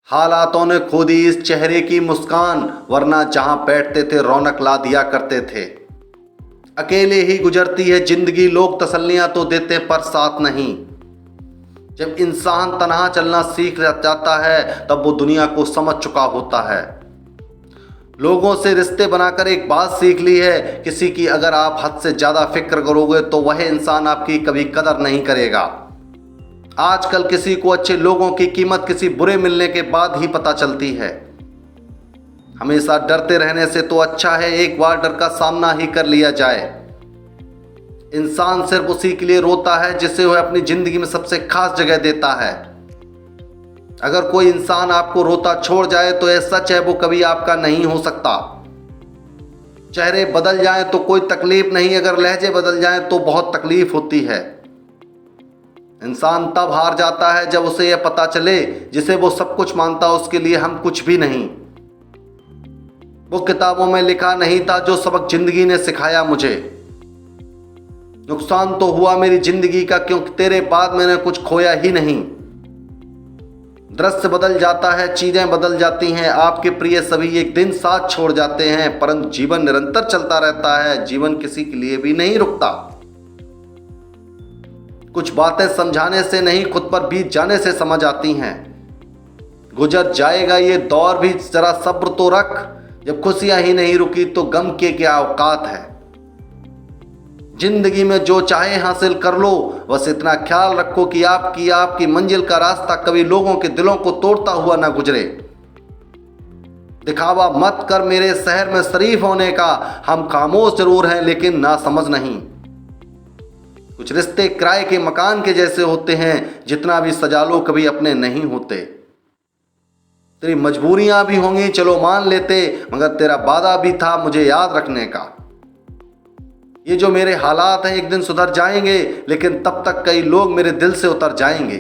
हालातों ने खो दी इस चेहरे की मुस्कान, वरना जहां बैठते थे रौनक ला दिया करते थे। अकेले ही गुजरती है जिंदगी, लोग तसल्लियां तो देते पर साथ नहीं। जब इंसान तन्हा चलना सीख जाता है तब वो दुनिया को समझ चुका होता है। लोगों से रिश्ते बनाकर एक बात सीख ली है, किसी की अगर आप हद से ज्यादा फिक्र करोगे तो वह इंसान आपकी कभी कदर नहीं करेगा। आजकल किसी को अच्छे लोगों की कीमत किसी बुरे मिलने के बाद ही पता चलती है। हमेशा डरते रहने से तो अच्छा है एक बार डर का सामना ही कर लिया जाए। इंसान सिर्फ उसी के लिए रोता है जिसे वह अपनी जिंदगी में सबसे खास जगह देता है। अगर कोई इंसान आपको रोता छोड़ जाए तो यह सच है, वो कभी आपका नहीं हो सकता। चेहरे बदल जाएं तो कोई तकलीफ नहीं, अगर लहजे बदल जाएं तो बहुत तकलीफ होती है। इंसान तब हार जाता है जब उसे यह पता चले जिसे वो सब कुछ मानता उसके लिए हम कुछ भी नहीं। वो किताबों में लिखा नहीं था जो सबक जिंदगी ने सिखाया मुझे। नुकसान तो हुआ मेरी जिंदगी का, क्योंकि तेरे बाद मैंने कुछ खोया ही नहीं। दृश्य बदल जाता है, चीजें बदल जाती हैं, आपके प्रिय सभी एक दिन साथ छोड़ जाते हैं, परंतु जीवन निरंतर चलता रहता है। जीवन किसी के लिए भी नहीं रुकता। कुछ बातें समझाने से नहीं, खुद पर बीत जाने से समझ आती हैं। गुजर जाएगा ये दौर भी, जरा सब्र तो रख। जब खुशियां ही नहीं रुकी तो गम के क्या औकात है। जिंदगी में जो चाहे हासिल कर लो, बस इतना ख्याल रखो कि आपकी मंजिल का रास्ता कभी लोगों के दिलों को तोड़ता हुआ ना गुजरे। दिखावा मत कर मेरे शहर में शरीफ होने का, हम खामोश जरूर हैं लेकिन ना समझ नहीं। कुछ रिश्ते किराए के मकान के जैसे होते हैं, जितना भी सजा लो कभी अपने नहीं होते। तेरी मजबूरियां भी होंगी चलो मान लेते, मगर तेरा वादा भी था मुझे याद रखने का। ये जो मेरे हालात हैं एक दिन सुधर जाएंगे, लेकिन तब तक कई लोग मेरे दिल से उतर जाएंगे।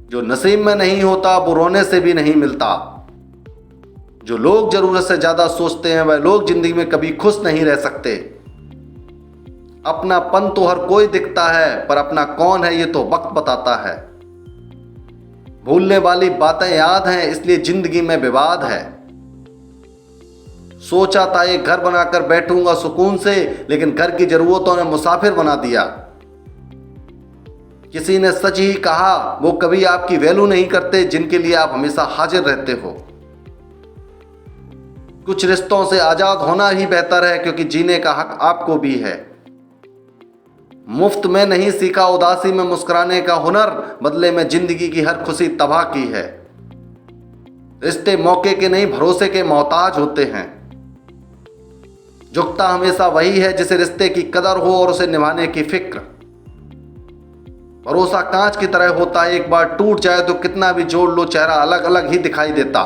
जो नसीब में नहीं होता वो रोने से भी नहीं मिलता। जो लोग जरूरत से ज्यादा सोचते हैं वह लोग जिंदगी में कभी खुश नहीं रह सकते। अपनापन तो हर कोई दिखता है, पर अपना कौन है ये तो वक्त बताता है। भूलने वाली बातें याद हैं, इसलिए जिंदगी में विवाद है। सोचा था एक घर बनाकर बैठूंगा सुकून से, लेकिन घर की जरूरतों ने मुसाफिर बना दिया। किसी ने सच ही कहा, वो कभी आपकी वैल्यू नहीं करते जिनके लिए आप हमेशा हाजिर रहते हो। कुछ रिश्तों से आजाद होना ही बेहतर है, क्योंकि जीने का हक आपको भी है। मुफ्त में नहीं सीखा उदासी में मुस्कुराने का हुनर, बदले में जिंदगी की हर खुशी तबाह की है। रिश्ते मौके के नहीं भरोसे के मोहताज होते हैं। झुकता हमेशा वही है जिसे रिश्ते की कदर हो और उसे निभाने की फिक्र। भरोसा कांच की तरह होता है, एक बार टूट जाए तो कितना भी जोड़ लो चेहरा अलग अलग ही दिखाई देता।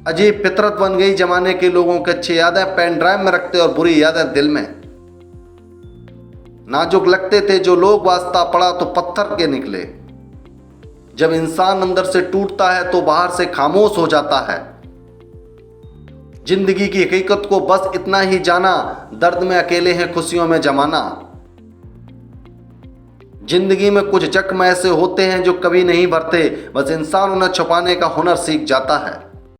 अजीब फितरत बन गई जमाने के लोगों की, अच्छी यादें पेन ड्राइव में रखते और बुरी यादें दिल में। नाजुक लगते थे जो लोग, वास्ता पड़ा तो पत्थर के निकले। जब इंसान अंदर से टूटता है तो बाहर से खामोश हो जाता है। जिंदगी की हकीकत को बस इतना ही जाना, दर्द में अकेले हैं खुशियों में जमाना। जिंदगी में कुछ जख्म ऐसे होते हैं जो कभी नहीं भरते, बस इंसान उन्हें छुपाने का हुनर सीख जाता है।